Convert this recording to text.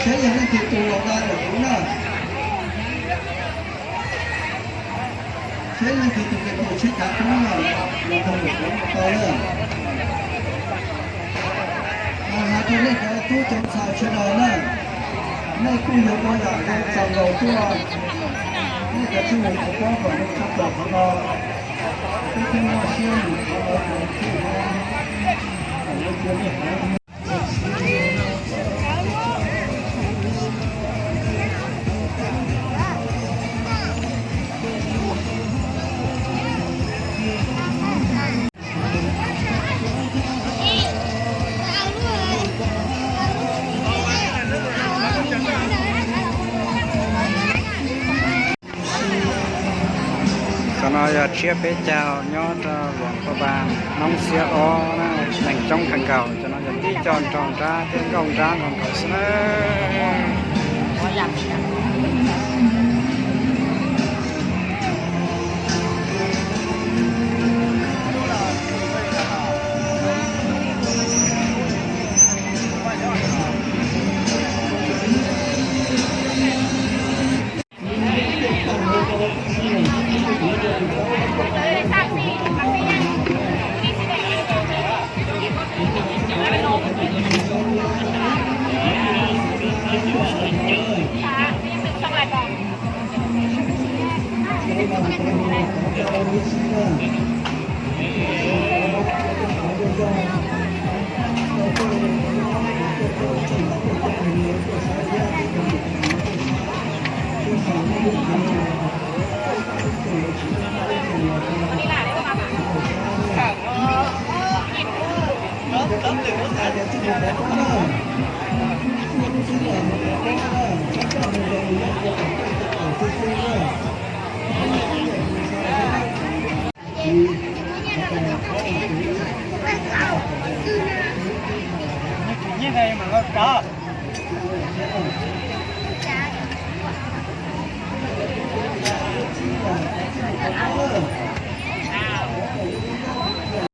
thế là nó thì tụ ra được cũng đó thế là thì tụ cái bộ chết cả cũng là không được cũng to nữa mà tôi lấy cái tôi trong sao cho nó nữa nay cũng nhiều con là cái dòng đầu tôiนี่ก็ชื่อของพ่อของลูกชายของเราที่เป็นว่าเชื่อมของเราที่เราเรียนเนี่ยก็น้อยเชียบไปเจ้ายอดหลวงพระบางน้องเสียอ้อนะแหล่งจ้องขังเก่าจะน้อยที่จอนจองจ้าเต้นกองจ้าของเขาเสนnhư này mà nó có